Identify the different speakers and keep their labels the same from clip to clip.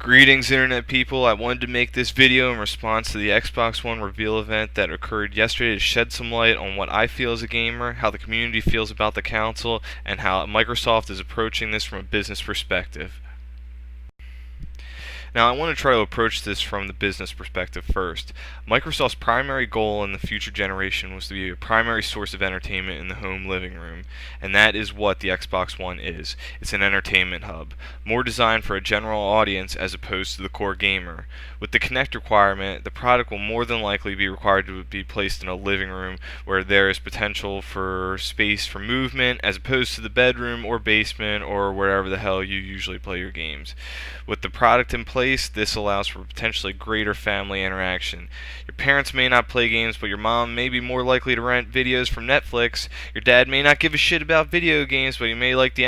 Speaker 1: Greetings Internet people, I wanted to make this video in response to the Xbox One reveal event that occurred yesterday to shed some light on what I feel as a gamer, how the community feels about the console, and how Microsoft is approaching this from a business perspective. Now, I want to try to approach this from the business perspective first. Microsoft's primary goal in the future generation was to be a primary source of entertainment in the home living room, and that is what the Xbox One is. It's an entertainment hub, more designed for a general audience as opposed to the core gamer. With the Kinect requirement, the product will more than likely be required to be placed in a living room where there is potential for space for movement as opposed to the bedroom or basement or wherever the hell you usually play your games. With the product in place, this allows for potentially greater family interaction. Your parents may not play games, but your mom may be more likely to rent videos from Netflix. Your dad may not give a shit about video games, but he may like the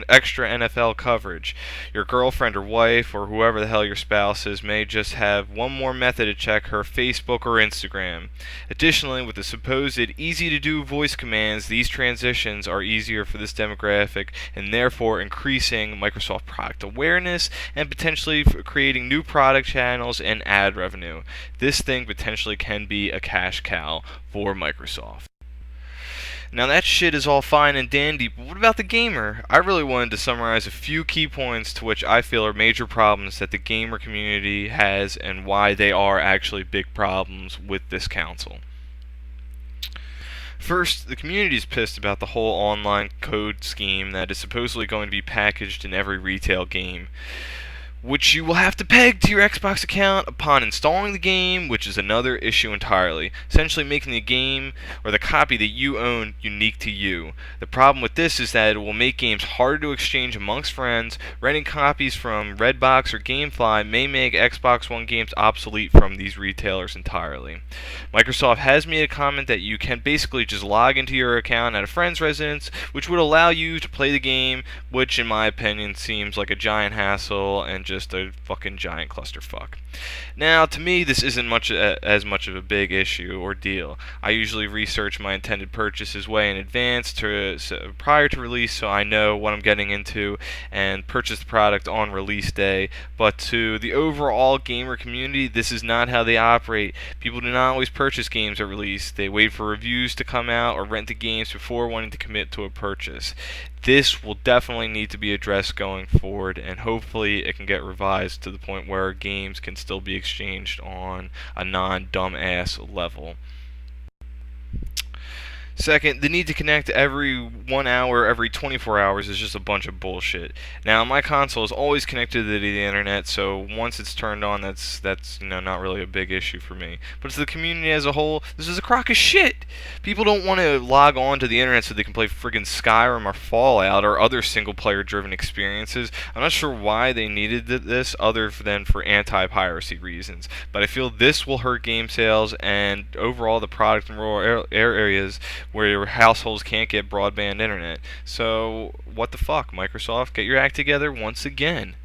Speaker 1: extra NFL coverage. Your girlfriend or wife, or whoever the hell your spouse is, may just have one more method to check her Facebook or Instagram. Additionally, with the supposed easy-to-do voice commands, these transitions are easier for this demographic and therefore increasing Microsoft product awareness and potentially creating new product channels and ad revenue. This thing potentially can be a cash cow for Microsoft. Now that shit is all fine and dandy, but what about the gamer? I really wanted to summarize a few key points to which I feel are major problems that the gamer community has and why they are actually big problems with this console. First, the community is pissed about the whole online code scheme that is supposedly going to be packaged in every retail game, which you will have to peg to your Xbox account upon installing the game, which is another issue entirely, essentially making the game or the copy that you own unique to you. The problem with this is that it will make games harder to exchange amongst friends. Renting copies from Redbox or Gamefly may make Xbox One games obsolete from these retailers entirely. Microsoft has made a comment that you can basically just log into your account at a friend's residence, which would allow you to play the game, which in my opinion seems like a giant hassle and just a fucking giant clusterfuck. Now, to me, this isn't as much of a big issue or deal. I usually research my intended purchases way in advance prior to release, so I know what I'm getting into and purchase the product on release day. But to the overall gamer community, this is not how they operate. People do not always purchase games at release. They wait for reviews to come out or rent the games before wanting to commit to a purchase. This will definitely need to be addressed going forward, and hopefully it can get revised to the point where games can still be exchanged on a non-dumbass level. Second, the need to connect every 1 hour, every 24 hours is just a bunch of bullshit. Now, my console is always connected to the internet, so once it's turned on, that's not really a big issue for me. But to the community as a whole, this is a crock of shit. People don't want to log on to the internet so they can play friggin' Skyrim or Fallout or other single-player driven experiences. I'm not sure why they needed this other than for anti-piracy reasons, but I feel this will hurt game sales and overall the product in rural areas where your households can't get broadband internet. So, what the fuck, Microsoft? Get your act together once again.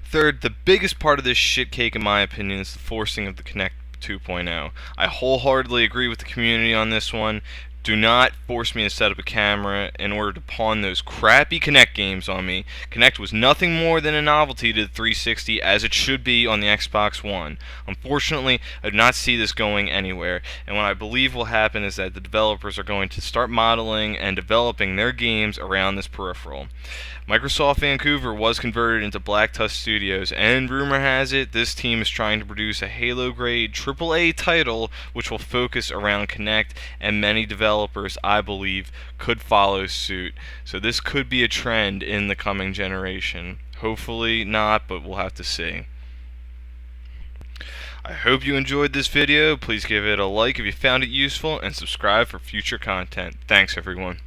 Speaker 1: Third, the biggest part of this shit cake, in my opinion, is the forcing of the Kinect 2.0. I wholeheartedly agree with the community on this one. Do not force me to set up a camera in order to pawn those crappy Kinect games on me. Kinect was nothing more than a novelty to the 360, as it should be on the Xbox One. Unfortunately, I do not see this going anywhere, and what I believe will happen is that the developers are going to start modeling and developing their games around this peripheral. Microsoft Vancouver was converted into Black Tusk Studios, and rumor has it this team is trying to produce a Halo-grade AAA title which will focus around Kinect, and many developers, I believe, could follow suit. So this could be a trend in the coming generation. Hopefully not, but we'll have to see. I hope you enjoyed this video. Please give it a like if you found it useful, and subscribe for future content. Thanks, everyone.